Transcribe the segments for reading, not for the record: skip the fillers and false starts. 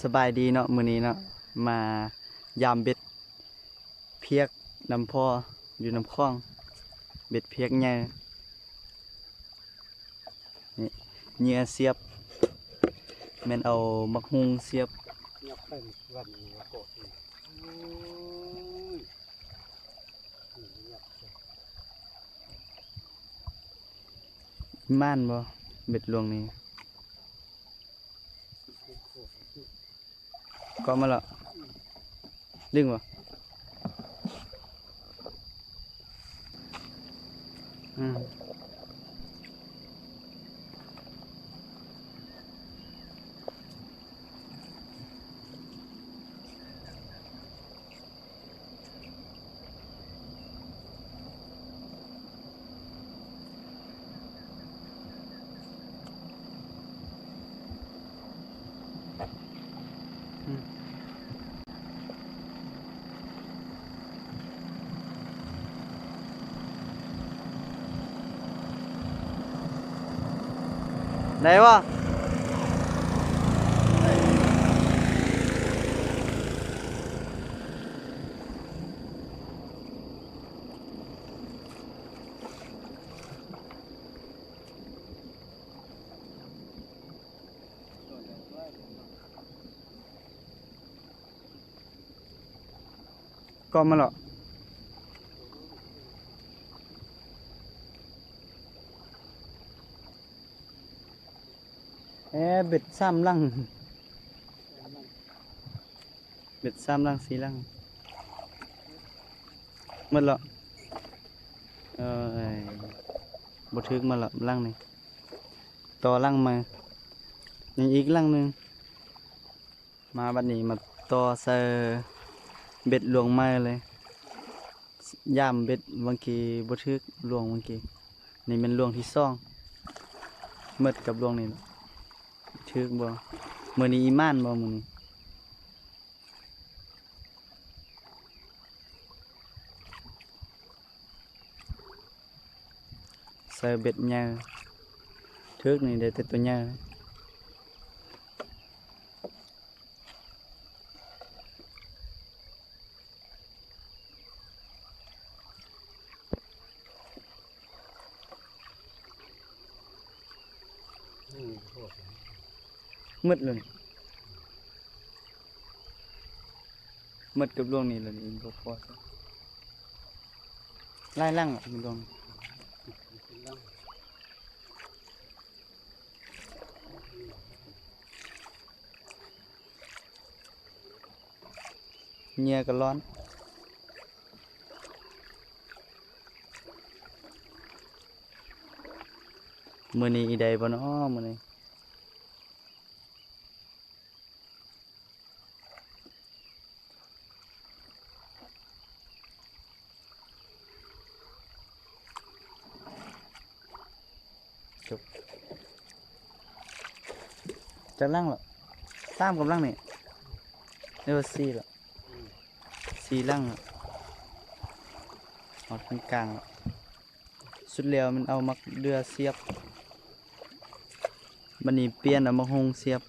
สบายดีเนาะมื้อนี้เนาะมายามเบ็ดเพียกน้ำพออยู่น้ำคลองเบ็ดเพียกใหญ่นี่เหยื่อเสียบแม่นเอามักฮุงเสียบงับเป็นวันนี้ว่าโกรธนี่งับใส่ม่านบ่เบ็ดลวงนี้ก็มาแล้วดึงบ่อืมได้บ่ก็มาแล้วเบ็ด3ลังเบ็ด3ลัง4ลังหมดแล้วเอ้ยบ่ถึกมาแล้วลังนี่ต่อลังมายังอีกลังหนึงมาบัดนี้มาต่อใส่เบ็ดหลวงไม้เลยย่ามเบ็ดบางทีบ่ถึกหลวงบางทีนี่เป็นหลวงที่2หมดกับหลวงนี่ถึกบ่มื้อนี้อีม่านบ่มื้อนี้ใส่เบ็ดใหญ่ถึกนี่ได้แต่ตัวใหญ่โกรธ หมดเลยหมดกับหลวงนี่แล้วนี่บ่พอซะไล่ลังอ่ะหลวงเหงื่อก็ร้อนมื้อนี้อีใดบ่น้อมื้อนี้จบจักลังแล้ว3กำลังนี่เรียกว่า4แล้ว4ลังแล้วฮอดกลางแล้วสุดแล้วมันเอามักเดือเสียบบัดนี้เปลี่ยนเอามาฮงเสียบ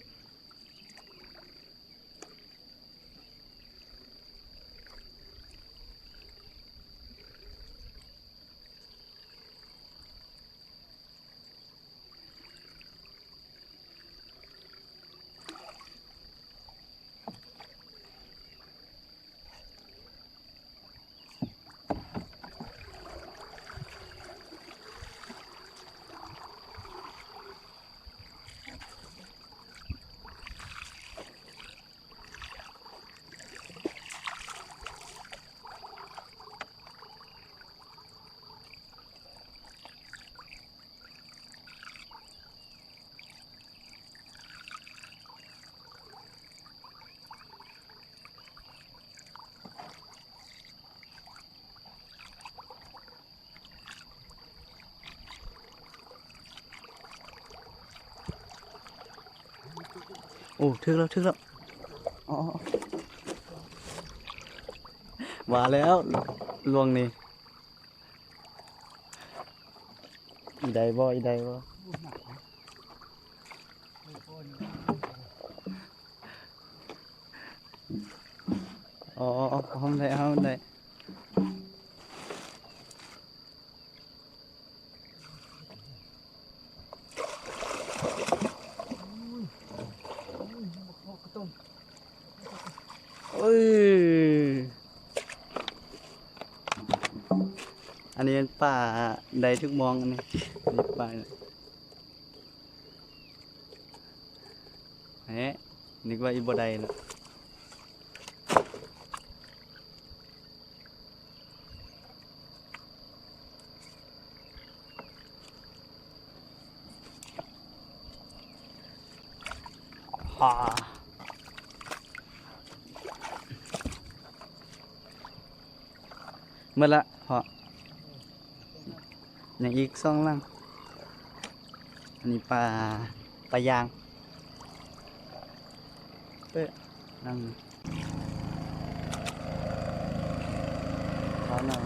โอ้ถึกแล้วอ๋อว่าแล้วลวงนี่อีใดบ่ อ๋อห้องได้ห้องได้เอ้ยอันนี้เป็นป่าใดทุกมองอันนี้นี่ป่าเนี่ยเฮ้นึกว่าอีบ่ได้แล้วฮ่าเมื่อละพออย่างอีกสองลังอันนี้ปลายางเป๊ะลังเขาหน่อย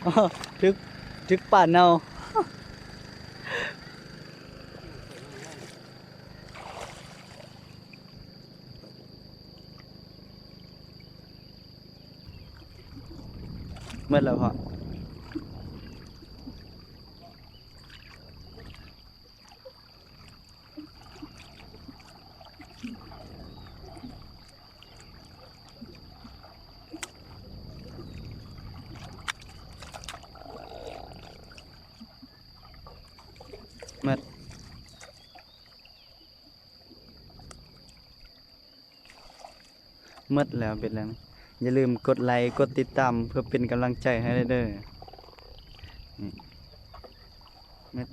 อ้อทึกป่าเนาเมื่อแล้วพอเมื่อหมดแล้วเป็นแล้วอย่าลืมกดไลค์กดติดตามเพื่อเป็นกำลังใจให้เด้อนี่เมื่อ